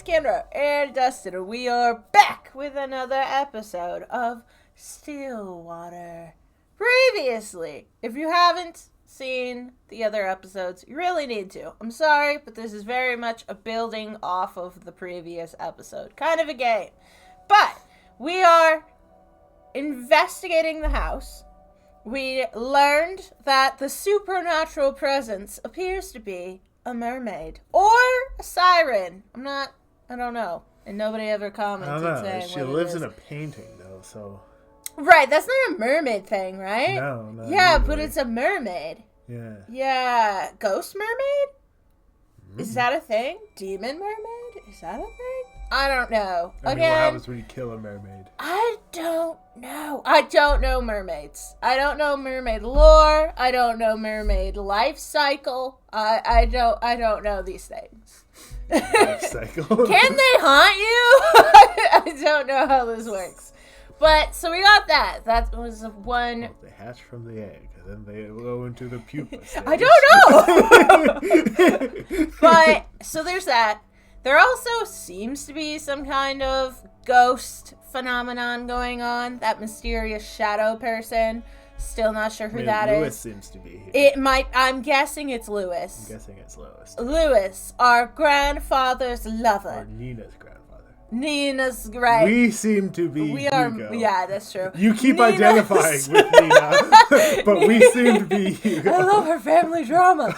Kendra and Dustin. We are back with another episode of Stillwater. Previously, if you haven't seen the other episodes, you really need to. I'm sorry, but this is very much a building off of the previous episode. Kind of a game. But we are investigating the house. We learned that the supernatural presence appears to be a mermaid or a siren. I don't know. And nobody ever commented saying she lives in a painting though, so. Right, that's not a mermaid thing, right? No, not Yeah, usually. but it's a mermaid. Yeah. Yeah, ghost mermaid? Is that a thing? Demon mermaid? Is that a thing? I don't know. What happens when you kill a mermaid? I don't know. I don't know mermaids. I don't know mermaid lore. I don't know mermaid life cycle. I don't know these things. Life cycle. Can they haunt you? I don't know how this works. But, so we got that. That was one. Well, they hatch from the egg, and then they go into the pupa stage. I don't know! But, so there's that. There also seems to be some kind of ghost phenomenon going on. That mysterious shadow person. Still not sure who that is. Lewis seems to be here. It might, I'm guessing it's Lewis. I'm guessing it's Lewis. Lewis, our grandfather's lover. Or Nina's grandfather. Nina's, right. We seem to be Hugo. Yeah, that's true. You keep identifying with Nina, but we seem to be Hugo. I love her family drama.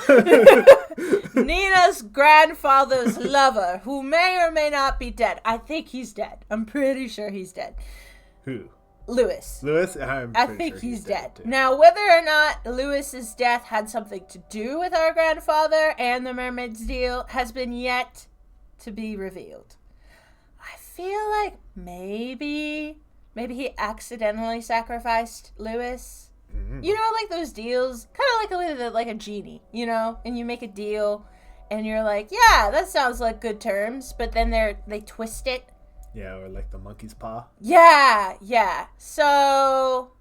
Nina's grandfather's lover, who may or may not be dead. I think he's dead. I'm pretty sure he's dead. Who? Lewis. Lewis? I think sure he's dead. too. Now, whether or not Lewis's death had something to do with our grandfather and the mermaid's deal has been yet to be revealed. I feel like maybe he accidentally sacrificed Lewis. Mm-hmm. You know, like those deals, kind of like a genie, you know, and you make a deal, and you're like, yeah, that sounds like good terms, but then they twist it. Yeah, or like the monkey's paw. Yeah. So,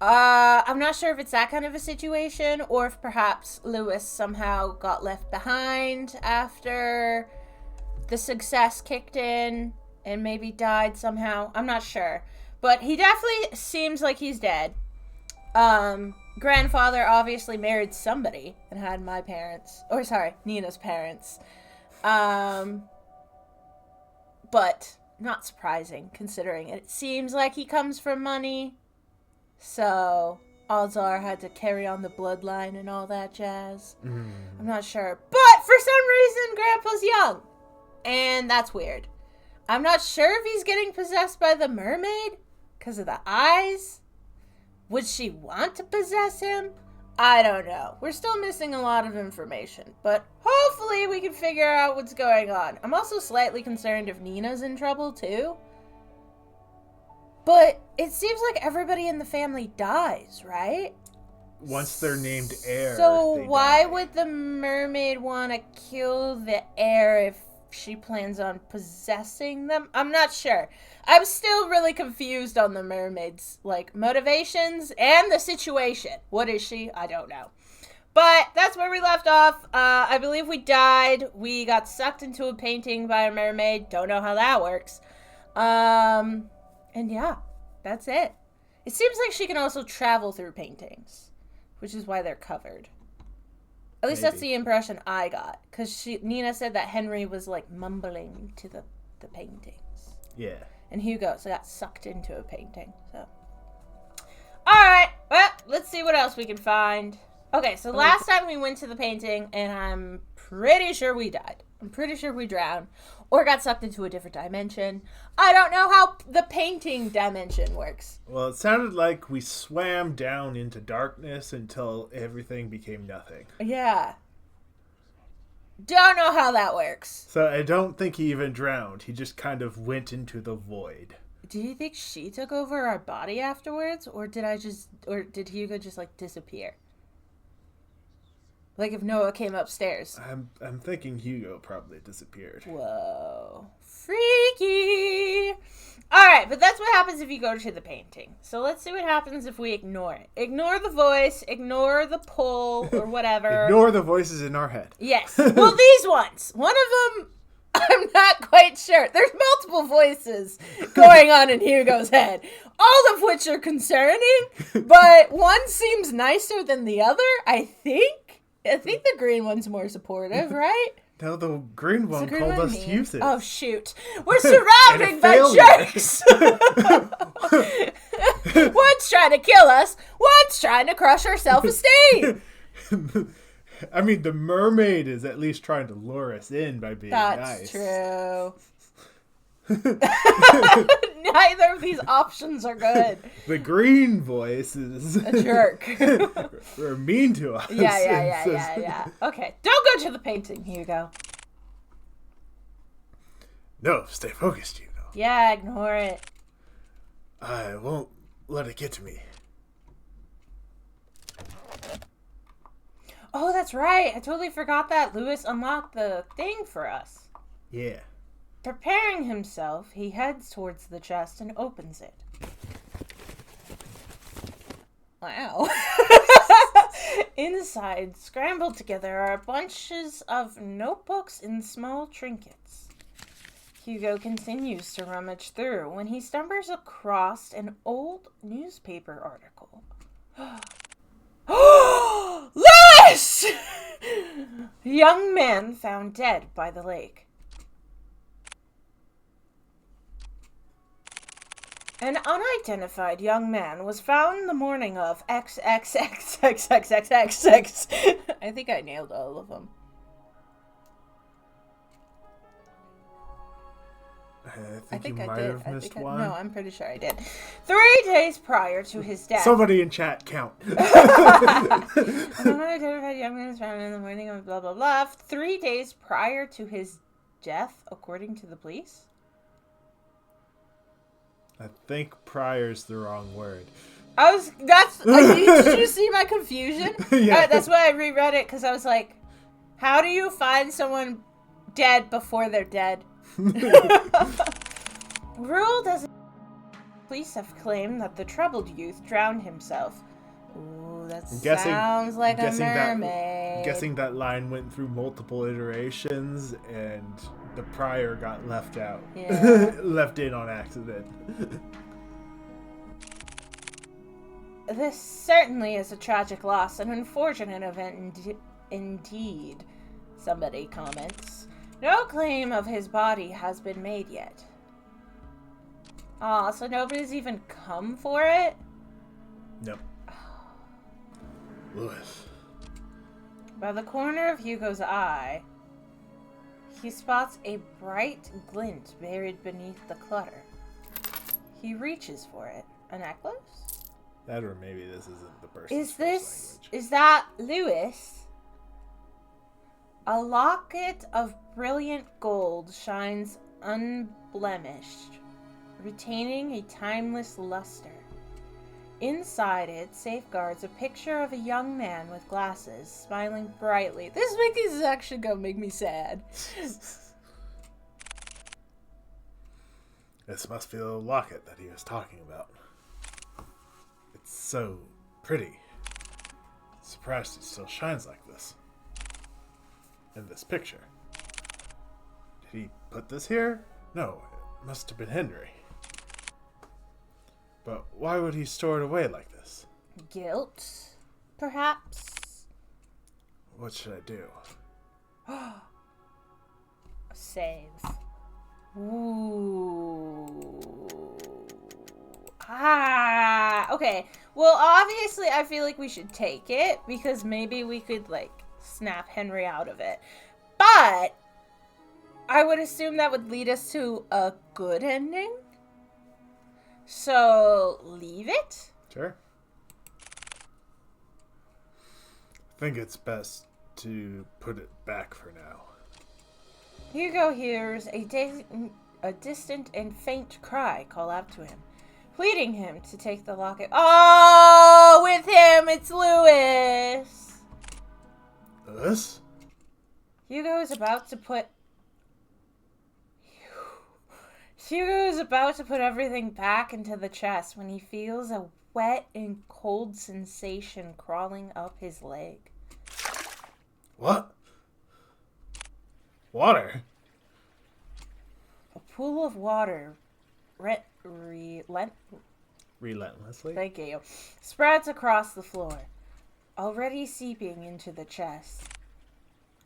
I'm not sure if it's that kind of a situation, or if perhaps Lewis somehow got left behind after the success kicked in and maybe died somehow. I'm not sure. But he definitely seems like he's dead. Grandfather obviously married somebody and had Nina's parents. But not surprising considering it seems like he comes from money. So odds are had to carry on the bloodline and all that jazz. I'm not sure. But for some reason, Grandpa's young. And that's weird. I'm not sure if he's getting possessed by the mermaid because of the eyes. Would she want to possess him? I don't know. We're still missing a lot of information, but hopefully we can figure out what's going on. I'm also slightly concerned if Nina's in trouble too. But it seems like everybody in the family dies, right? Once they're named heir. So why would the mermaid want to kill the heir if she plans on possessing them? I'm not sure. I'm still really confused on the mermaid's motivations and the situation. What is she? I don't know. But that's where we left off. I believe we died. We got sucked into a painting by a mermaid. Don't know how that works. And yeah, that's it. It seems like she can also travel through paintings, which is why they're covered. At least that's the impression I got. Because Nina said that Henry was, mumbling to the paintings. Yeah. And Hugo got sucked into a painting. So, alright. Well, let's see what else we can find. Okay, so last time we went to the painting, and I'm pretty sure we died. I'm pretty sure we drowned. Or got sucked into a different dimension. I don't know how the painting dimension works. Well, it sounded like we swam down into darkness until everything became nothing. Yeah. Don't know how that works. So I don't think he even drowned. He just kind of went into the void. Do you think she took over our body afterwards? Or did Hugo just disappear? Like if Noah came upstairs. I'm thinking Hugo probably disappeared. Whoa. Freaky! Alright, but that's what happens if you go to the painting. So let's see what happens if we ignore it. Ignore the voice, ignore the pull, or whatever. Ignore the voices in our head. Yes. Well, these ones. One of them, I'm not quite sure. There's multiple voices going on in Hugo's head, all of which are concerning, but one seems nicer than the other, I think. I think the green one's more supportive, right? No, the green one called us to use it. Oh, shoot. We're surrounded by jerks! One's trying to kill us, one's trying to crush our self-esteem! I mean, the mermaid is at least trying to lure us in by being nice. That's true. Neither of these options are good. The green voice is a jerk. Or mean to us. Yeah. Okay, don't go to the painting, Hugo. No, stay focused, Hugo. Yeah, ignore it. I won't let it get to me. Oh, that's right. I totally forgot that Lewis unlocked the thing for us. Yeah. Preparing himself, he heads towards the chest and opens it. Wow. Inside, scrambled together, are bunches of notebooks and small trinkets. Hugo continues to rummage through when he stumbles across an old newspaper article. Lewis! Young man found dead by the lake. An unidentified young man was found in the morning of XXXXXXXX. I think I nailed all of them. I think you might have missed one. No, I'm pretty sure I did. 3 days prior to his death. Somebody in chat count. An unidentified young man was found in the morning of blah, blah, blah. 3 days prior to his death, according to the police? I think prior's the wrong word. Did you see my confusion? Yeah. That's why I reread it, because I was like, how do you find someone dead before they're dead? Ruled as police have claimed that the troubled youth drowned himself. Ooh, that sounds like a mermaid. Guessing that line went through multiple iterations and the prior got left out. Yeah. Left in on accident. This certainly is a tragic loss, an unfortunate event indeed, somebody comments. No claim of his body has been made yet. Aw, so nobody's even come for it? No. Lewis. By the corner of Hugo's eye, he spots a bright glint buried beneath the clutter. He reaches for it. A necklace? That or maybe this isn't the person's Is that Lewis? A locket of brilliant gold shines unblemished, retaining a timeless luster. Inside it safeguards a picture of a young man with glasses, smiling brightly. This is actually gonna make me sad. This must be the locket that he was talking about. It's so pretty. Surprised it still shines like this. In this picture. Did he put this here? No, it must have been Henry. But why would he store it away like this? Guilt, perhaps? What should I do? Save. Ooh. Okay. Well, obviously, I feel like we should take it because maybe we could, snap Henry out of it. But I would assume that would lead us to a good ending. So, leave it? Sure. I think it's best to put it back for now. Hugo hears a distant and faint cry call out to him, pleading him to take the locket. Oh, with him, it's Lewis. Lewis? Hugo is about to put everything back into the chest when he feels a wet and cold sensation crawling up his leg. What? Water? pool of water Relentlessly? thank you, spreads across the floor, already seeping into the chest.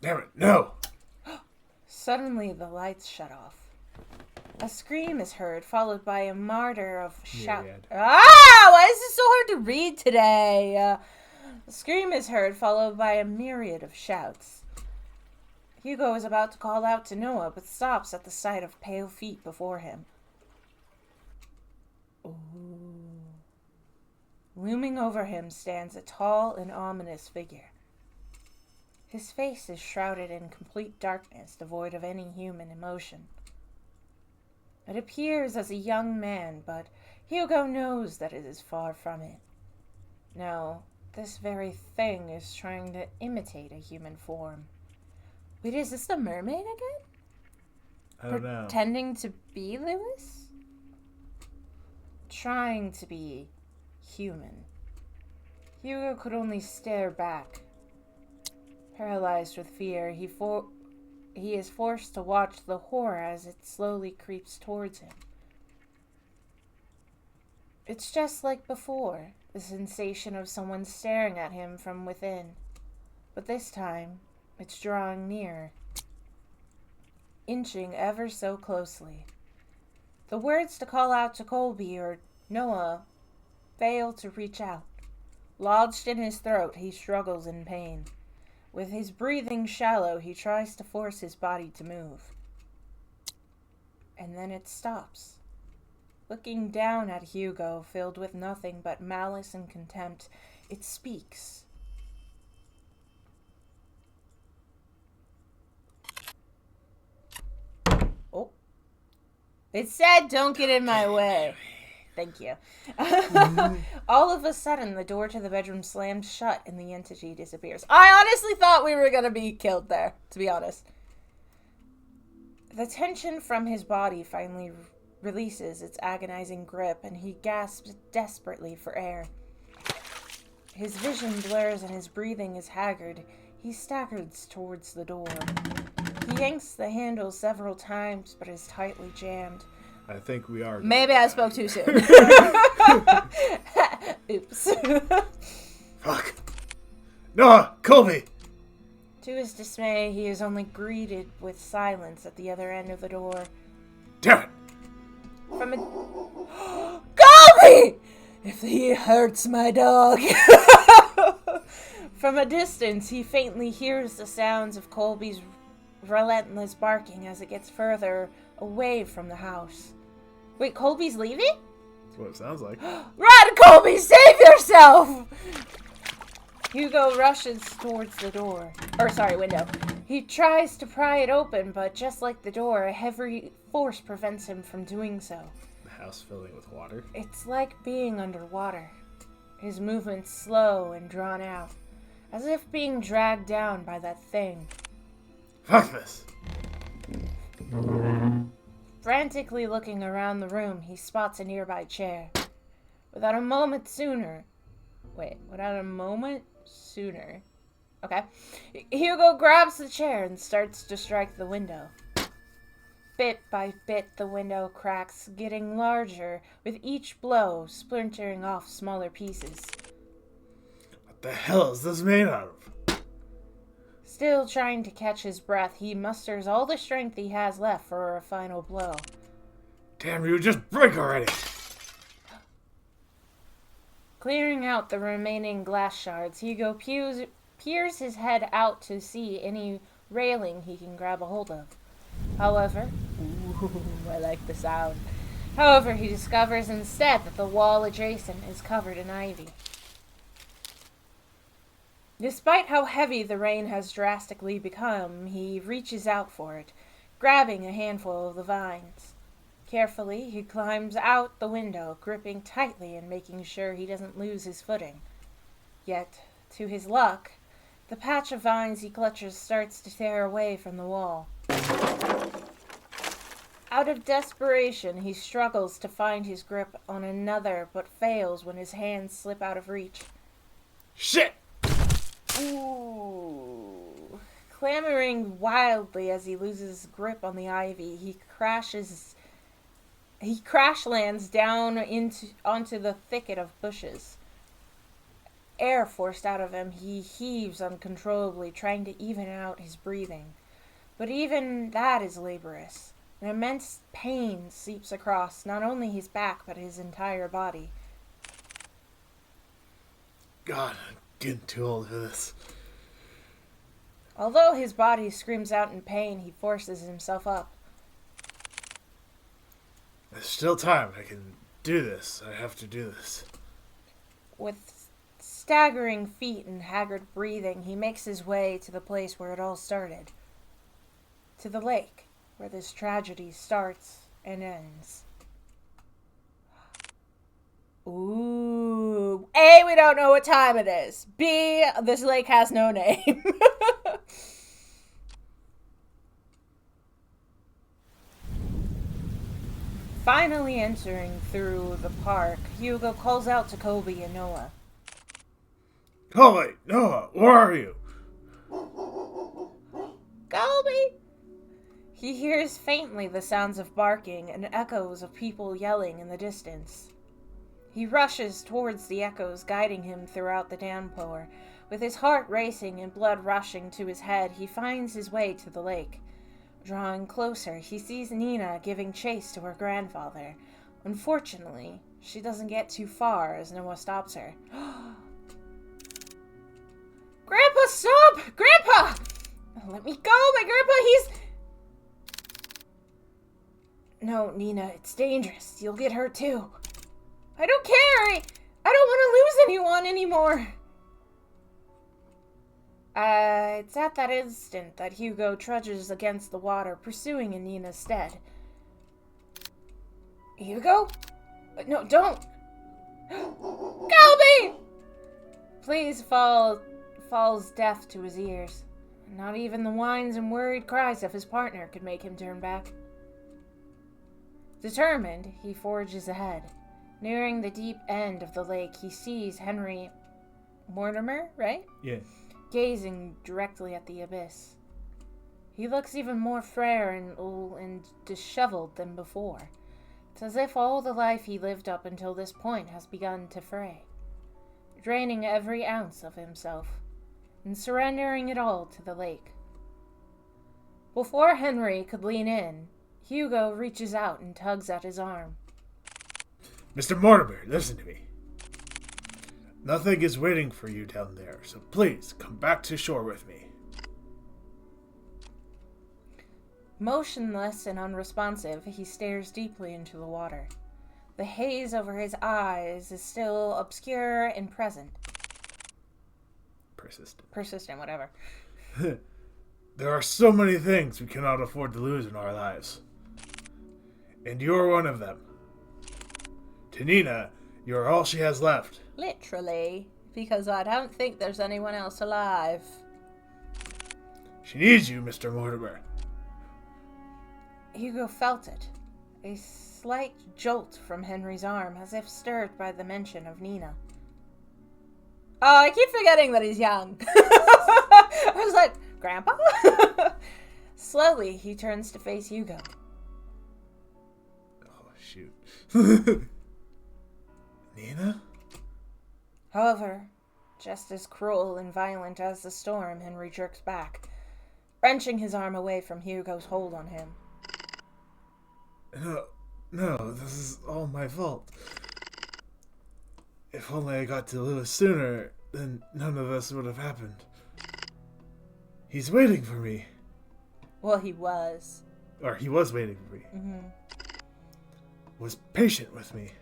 Damn it, no! Suddenly, the lights shut off. A scream is heard, followed by a martyr of shout. Myriad. Ah! Why is this so hard to read today? A scream is heard, followed by a myriad of shouts. Hugo is about to call out to Noah, but stops at the sight of pale feet before him. Ooh. Looming over him stands a tall and ominous figure. His face is shrouded in complete darkness, devoid of any human emotion. It appears as a young man, but Hugo knows that it is far from it. No, this very thing is trying to imitate a human form. Wait, is this the mermaid again? I don't know. Pretending to be Lewis? Trying to be human. Hugo could only stare back. Paralyzed with fear, he is forced to watch the horror as it slowly creeps towards him. It's just like before, the sensation of someone staring at him from within. But this time, it's drawing nearer, inching ever so closely. The words to call out to Colby or Noah fail to reach out. Lodged in his throat, he struggles in pain. With his breathing shallow, he tries to force his body to move. And then it stops. Looking down at Hugo, filled with nothing but malice and contempt, it speaks. Oh. It said, "Don't get in my way." Thank you. All of a sudden, the door to the bedroom slams shut and the entity disappears. I honestly thought we were going to be killed there, to be honest. The tension from his body finally releases its agonizing grip, and he gasps desperately for air. His vision blurs and his breathing is haggard. He staggers towards the door. He yanks the handle several times, but is tightly jammed. I think we are. Maybe I spoke too soon. Oops. Fuck. Noah! Colby! To his dismay, he is only greeted with silence at the other end of the door. Damn it! From a... Colby! If he hurts my dog. From a distance, he faintly hears the sounds of Colby's relentless barking as it gets further away from the house. Wait, Colby's leaving? That's what it sounds like. Run, Colby! Save yourself! Hugo rushes towards the window. He tries to pry it open, but just like the door, a heavy force prevents him from doing so. The house filling with water? It's like being underwater. His movements slow and drawn out, as if being dragged down by that thing. Fuck this! Frantically looking around the room, he spots a nearby chair. Without a moment sooner... Okay. Hugo grabs the chair and starts to strike the window. Bit by bit, the window cracks, getting larger, with each blow splintering off smaller pieces. What the hell is this made out of? Still trying to catch his breath, he musters all the strength he has left for a final blow. Damn you, just break already! Clearing out the remaining glass shards, Hugo peers his head out to see any railing he can grab a hold of. However, I like the sound. However, he discovers instead that the wall adjacent is covered in ivy. Despite how heavy the rain has drastically become, he reaches out for it, grabbing a handful of the vines. Carefully, he climbs out the window, gripping tightly and making sure he doesn't lose his footing. Yet, to his luck, the patch of vines he clutches starts to tear away from the wall. Out of desperation, he struggles to find his grip on another, but fails when his hands slip out of reach. Shit! Ooh. Clamoring wildly as he loses his grip on the ivy, he crash lands down onto the thicket of bushes. Air forced out of him, he heaves uncontrollably, trying to even out his breathing. But even that is laborious. An immense pain seeps across not only his back, but his entire body. God, I'm getting too old for this. Although his body screams out in pain, he forces himself up. There's still time. I can do this. I have to do this. With staggering feet and haggard breathing, he makes his way to the place where it all started. To the lake, where this tragedy starts and ends. Ooh. A, we don't know what time it is. B, this lake has no name. Finally entering through the park, Hugo calls out to Colby and Noah. Colby, Noah, where are you? Colby! He hears faintly the sounds of barking and echoes of people yelling in the distance. He rushes towards the echoes, guiding him throughout the downpour. With his heart racing and blood rushing to his head, he finds his way to the lake. Drawing closer, he sees Nina giving chase to her grandfather. Unfortunately, she doesn't get too far as Noah stops her. Grandpa, stop! Grandpa! Let me go, my grandpa, he's... No, Nina, it's dangerous. You'll get hurt too. I don't care. I don't want to lose anyone anymore. It's at that instant that Hugo trudges against the water, pursuing in Nina's stead. Hugo? No, don't. Colby! Please falls deaf to his ears. Not even the whines and worried cries of his partner could make him turn back. Determined, he forges ahead. Nearing the deep end of the lake, he sees Henry Mortimer, right? Yeah. Gazing directly at the abyss. He looks even more frail and disheveled than before. It's as if all the life he lived up until this point has begun to fray, draining every ounce of himself, and surrendering it all to the lake. Before Henry could lean in, Hugo reaches out and tugs at his arm. Mr. Mortimer, listen to me. Nothing is waiting for you down there, so please come back to shore with me. Motionless and unresponsive, he stares deeply into the water. The haze over his eyes is still obscure and present. Persistent, whatever. There are so many things we cannot afford to lose in our lives. And you're one of them. To Nina, you're all she has left. Literally, because I don't think there's anyone else alive. She needs you, Mr. Mortimer. Hugo felt it. A slight jolt from Henry's arm, as if stirred by the mention of Nina. Oh, I keep forgetting that he's young. I was like, Grandpa? Slowly, he turns to face Hugo. Oh, shoot. Nina? However, just as cruel and violent as the storm, Henry jerks back, wrenching his arm away from Hugo's hold on him. No, this is all my fault. If only I got to Lewis sooner, then none of this would have happened. He's waiting for me. Well, he was. Or he was waiting for me. Mm-hmm. Was patient with me.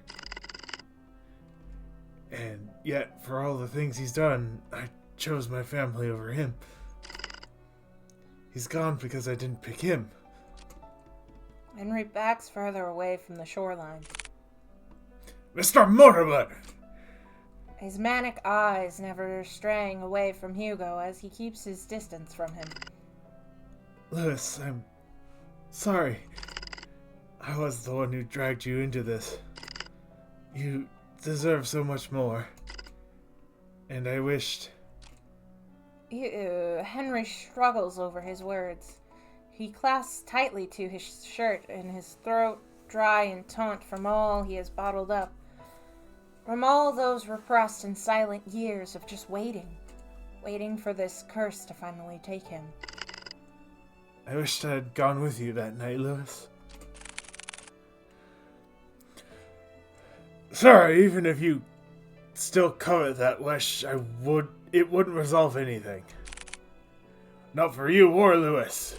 And yet, for all the things he's done, I chose my family over him. He's gone because I didn't pick him. Henry backs further away from the shoreline. Mr. Mortimer! His manic eyes never straying away from Hugo as he keeps his distance from him. Lewis, I'm sorry. I was the one who dragged you into this. You deserve so much more. And I wished... Henry struggles over his words. He clasps tightly to his shirt, and his throat dry and taut from all he has bottled up. From all those repressed and silent years of just waiting for this curse to finally take him. I wished I had gone with you that night, Lewis. Sorry, even if you still covet that wish, it wouldn't resolve anything. Not for you or Lewis.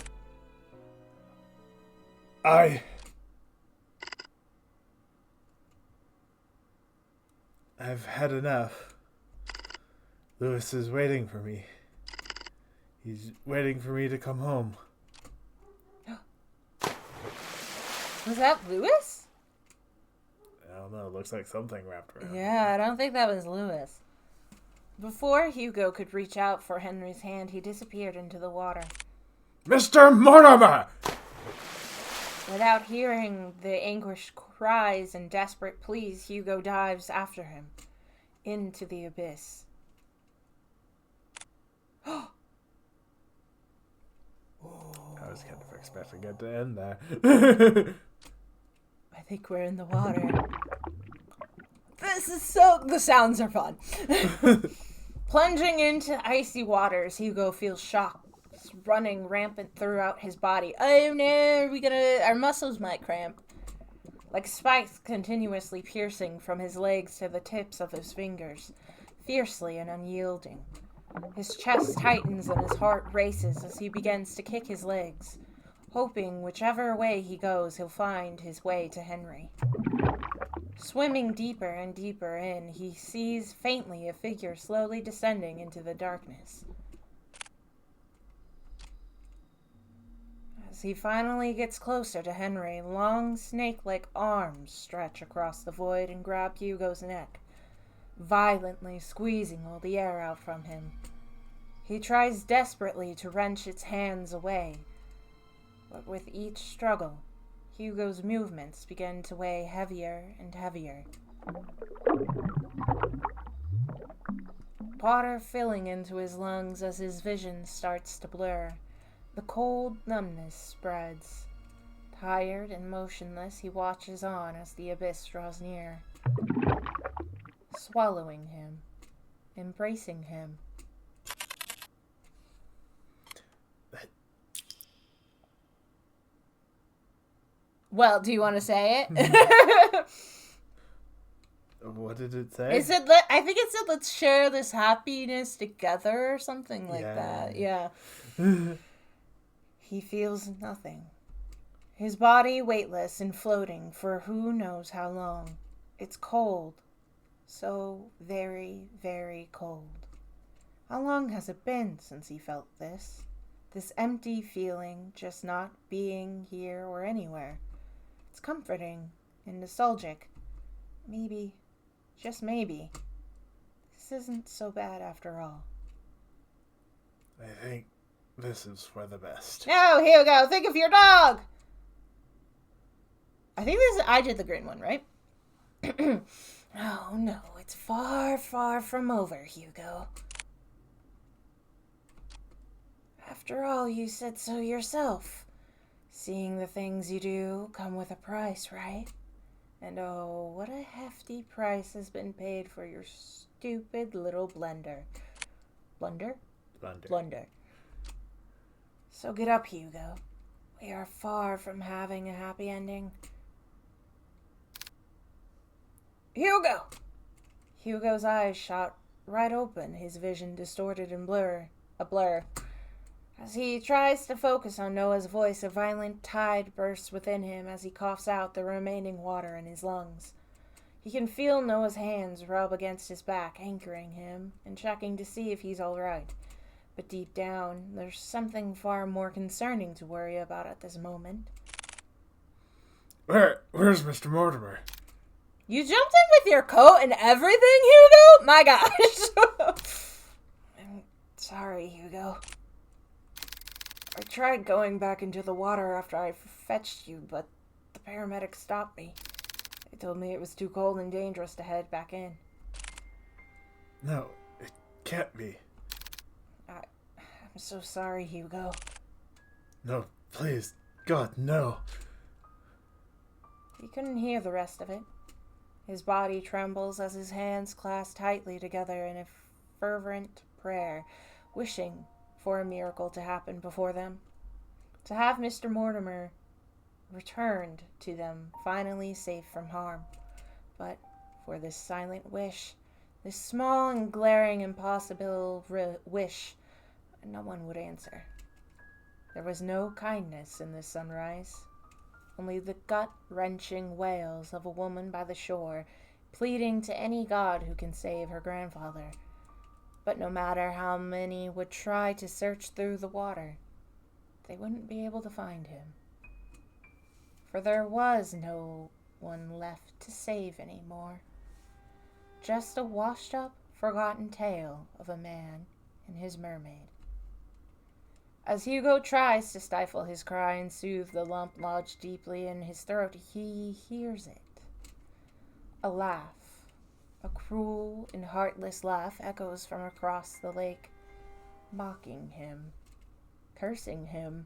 I've had enough. Lewis is waiting for me. He's waiting for me to come home. Was that Lewis? I don't know. It looks like something wrapped around. Yeah, I don't think that was Lewis. Before Hugo could reach out for Henry's hand, he disappeared into the water. Mr. Mortimer! Without hearing the anguished cries and desperate pleas, Hugo dives after him into the abyss. I was kind of expecting it to end there. I think we're in the water. The sounds are fun. Plunging into icy waters, Hugo feels shock running rampant throughout his body. Oh no, our muscles might cramp. Like spikes continuously piercing from his legs to the tips of his fingers, fiercely and unyielding. His chest tightens and his heart races as he begins to kick his legs, hoping whichever way he goes, he'll find his way to Henry. Swimming deeper and deeper in, he sees faintly a figure slowly descending into the darkness. As he finally gets closer to Henry, long snake-like arms stretch across the void and grab Hugo's neck, violently squeezing all the air out from him. He tries desperately to wrench its hands away, but with each struggle, Hugo's movements begin to weigh heavier and heavier. Water filling into his lungs as his vision starts to blur. The cold numbness spreads. Tired and motionless, he watches on as the abyss draws near, swallowing him, embracing him. Well, do you want to say it? What did it say? I think it said, let's share this happiness together or something like that. Yeah. He feels nothing. His body weightless and floating for who knows how long. It's cold. So very, very cold. How long has it been since he felt this? This empty feeling, just not being here or anywhere. It's comforting and nostalgic. Maybe, just maybe, this isn't so bad after all. I think this is for the best. No, Hugo, think of your dog! I did the green one, right? Oh, no, it's far, far from over, Hugo. After all, you said so yourself. Seeing the things you do come with a price, right? And oh, what a hefty price has been paid for your stupid little blunder. Blunder? Blunder. So get up, Hugo. We are far from having a happy ending. Hugo! Hugo's eyes shot right open, his vision distorted and a blur. As he tries to focus on Noah's voice, a violent tide bursts within him as he coughs out the remaining water in his lungs. He can feel Noah's hands rub against his back, anchoring him and checking to see if he's all right. But deep down, there's something far more concerning to worry about at this moment. Where's Mr. Mortimer? You jumped in with your coat and everything, Hugo? My gosh. I'm sorry, Hugo. I tried going back into the water after I fetched you, but the paramedics stopped me. They told me it was too cold and dangerous to head back in. No, it can't be. I'm so sorry, Hugo. No, please. God, no. He couldn't hear the rest of it. His body trembles as his hands clasp tightly together in a fervent prayer, wishing for a miracle to happen before them. To have Mr. Mortimer returned to them, finally safe from harm. But for this silent wish, this small and glaring impossible wish, no one would answer. There was no kindness in this sunrise, only the gut-wrenching wails of a woman by the shore, pleading to any god who can save her grandfather. But no matter how many would try to search through the water, they wouldn't be able to find him. For there was no one left to save anymore. Just a washed-up, forgotten tale of a man and his mermaid. As Hugo tries to stifle his cry and soothe the lump lodged deeply in his throat, he hears it. A laugh, a cruel and heartless laugh, echoes from across the lake, mocking him, cursing him,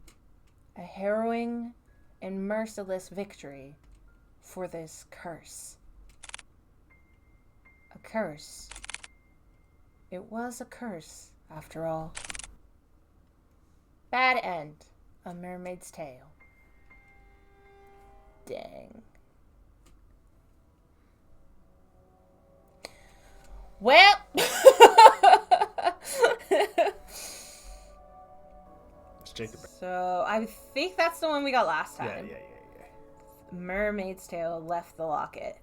a harrowing and merciless victory for this curse. A curse. It was a curse, after all. Bad end. A Mermaid's Tale. Dang. Well. So, I think that's the one we got last time. Yeah. Mermaid's Tale left the locket.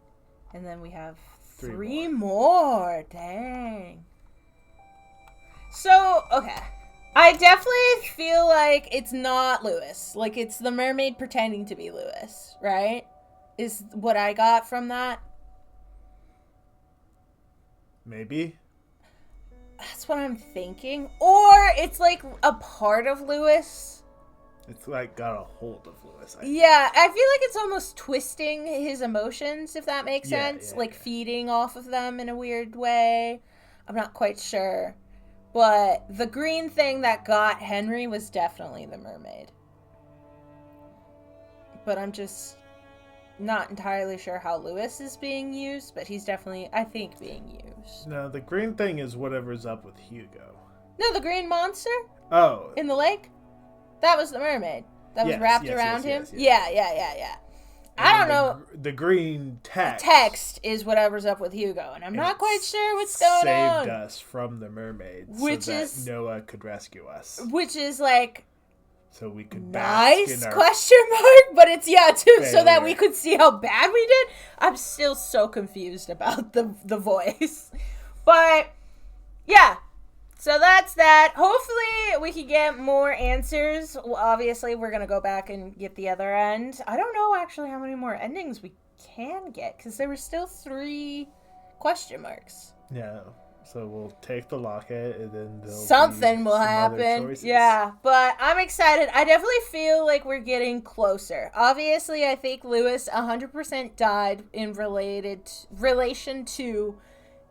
And then we have three more. Dang. So, okay. I definitely feel like it's not Lewis. Like, it's the mermaid pretending to be Lewis, right? Is what I got from that. Maybe. That's what I'm thinking. Or it's like a part of Lewis. It's like got a hold of Lewis. Yeah, I feel like it's almost twisting his emotions, if that makes sense. Like feeding off of them in a weird way. I'm not quite sure. But the green thing that got Henry was definitely the mermaid. But I'm just not entirely sure how Lewis is being used, but he's definitely, I think, being used. No, the green thing is whatever's up with Hugo. No, the green monster? Oh. In the lake? That was the mermaid. That was wrapped around him? Yeah. I don't know. The green text. Text is whatever's up with Hugo, and I'm not quite sure what's going on. Saved us from the mermaids, which so is that Noah could rescue us. Which is like, so we could nice question mark, but it's too, failure. So that we could see how bad we did. I'm still so confused about the voice, but yeah. So that's that. Hopefully we can get more answers. Well, obviously, we're going to go back and get the other end. I don't know actually how many more endings we can get, because there were still 3 question marks. Yeah. So we'll take the locket, and then something will happen. Yeah, but I'm excited. I definitely feel like we're getting closer. Obviously, I think Lewis 100% died in relation to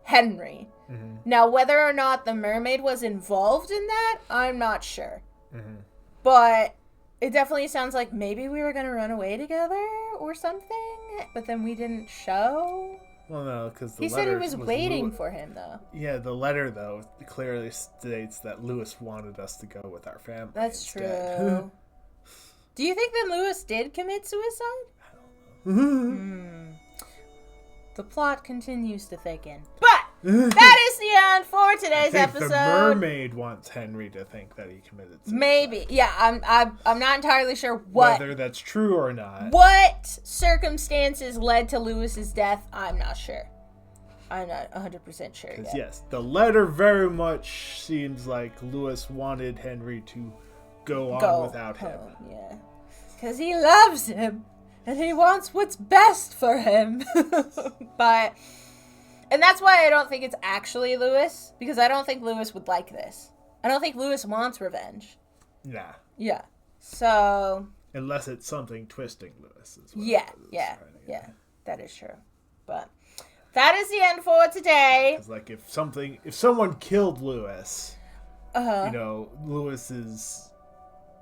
Henry. Mm-hmm. Now, whether or not the mermaid was involved in that, I'm not sure. Mm-hmm. But it definitely sounds like maybe we were going to run away together or something, but then we didn't show. Well, no, because he said he was waiting for him, though. Yeah, the letter, though, clearly states that Lewis wanted us to go with our family. That's true. Do you think that Lewis did commit suicide? I don't know. The plot continues to thicken. But that is the end for today's episode. The mermaid wants Henry to think that he committed suicide. Maybe. Yeah, I'm not entirely sure whether that's true or not. What circumstances led to Lewis's death, I'm not sure. I'm not 100% sure yet. Yes, the letter very much seems like Lewis wanted Henry to go on without him. Yeah. Because he loves him. And he wants what's best for him. And that's why I don't think it's actually Lewis. Because I don't think Lewis would like this. I don't think Lewis wants revenge. Nah. Yeah. So. Unless it's something twisting Lewis. Yeah. That is true. But that is the end for today. Because, like, if someone killed Lewis, Uh-huh. you know, Lewis's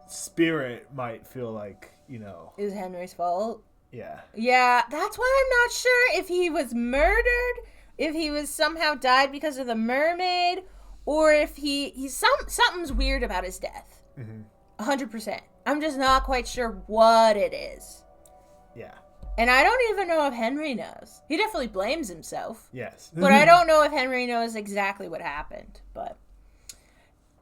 spirit might feel like, It was Henry's fault. yeah. Yeah, that's why I'm not sure if he was murdered, if he was somehow died because of the mermaid, or if something's weird about his death. 100%. I'm just not quite sure what it is. Yeah. And I don't even know if Henry knows. He definitely blames himself. Yes. But I don't know if Henry knows exactly what happened. But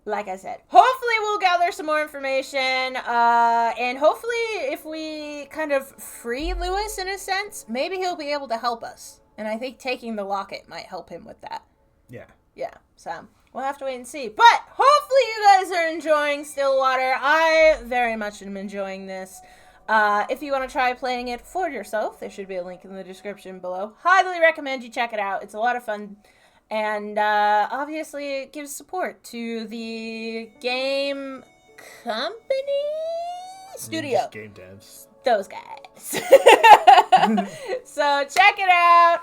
like I said, hopefully we'll gather some more information. And hopefully if we kind of free Lewis in a sense, maybe he'll be able to help us. And I think taking the locket might help him with that. Yeah. Yeah, so we'll have to wait and see. But hopefully you guys are enjoying Stillwater. I very much am enjoying this. If you want to try playing it for yourself, there should be a link in the description below. Highly recommend you check it out. It's a lot of fun. And obviously it gives support to the game company? Studio. Just game devs. Those guys. So check it out.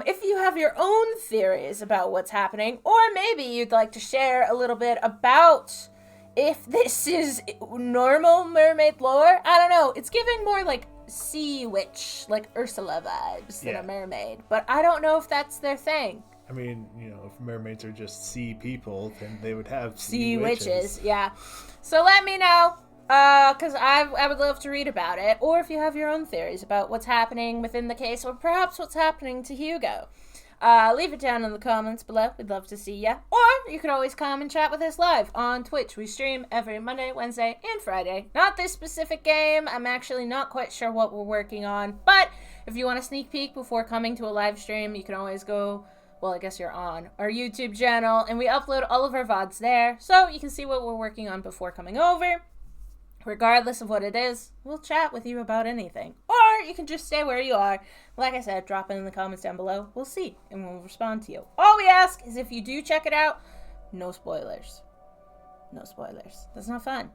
If you have your own theories about what's happening, or maybe you'd like to share a little bit about if this is normal mermaid lore, I don't know. It's giving more like sea witch, like Ursula vibes than a mermaid. But I don't know if that's their thing. I mean, if mermaids are just sea people, then they would have sea witches. Yeah. So let me know, because I would love to read about it. Or if you have your own theories about what's happening within the case, or perhaps what's happening to Hugo. Leave it down in the comments below. We'd love to see ya. Or you could always come and chat with us live on Twitch. We stream every Monday, Wednesday, and Friday. Not this specific game. I'm actually not quite sure what we're working on. But if you want a sneak peek before coming to a live stream, you can always go, well, I guess you're on our YouTube channel. And we upload all of our VODs there. So you can see what we're working on before coming over. Regardless of what it is, we'll chat with you about anything. Or you can just stay where you are. Like I said, drop it in the comments down below. We'll see, and we'll respond to you. All we ask is if you do check it out, no spoilers. No spoilers. That's not fun.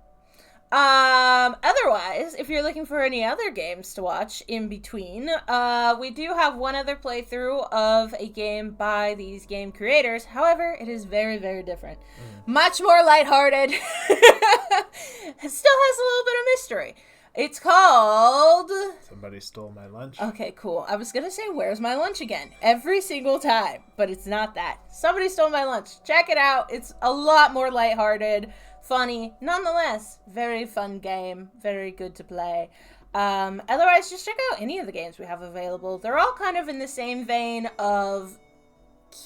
Otherwise, if you're looking for any other games to watch in between, we do have one other playthrough of a game by these game creators. However, it is very, very different. Much more lighthearted. It still has a little bit of mystery. It's called... Somebody Stole My Lunch. Okay, cool. I was going to say, where's my lunch again? Every single time. But it's not that. Somebody Stole My Lunch. Check it out. It's a lot more lighthearted. Funny. Nonetheless, very fun game. Very good to play. Otherwise, just check out any of the games we have available. They're all kind of in the same vein of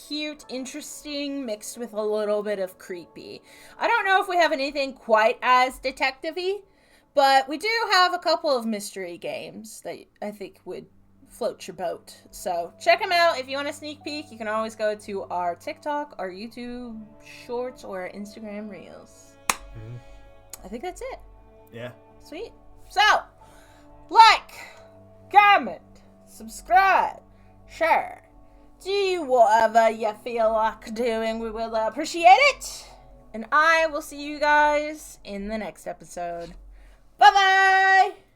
cute, interesting, mixed with a little bit of creepy. I don't know if we have anything quite as detective-y, but we do have a couple of mystery games that I think would float your boat. So check them out. If you want a sneak peek, you can always go to our TikTok, our YouTube Shorts, or our Instagram Reels. I think that's it. Yeah. Sweet. So, like, comment, subscribe, share. Do whatever you feel like doing. We will appreciate it. And I will see you guys in the next episode. Bye-bye!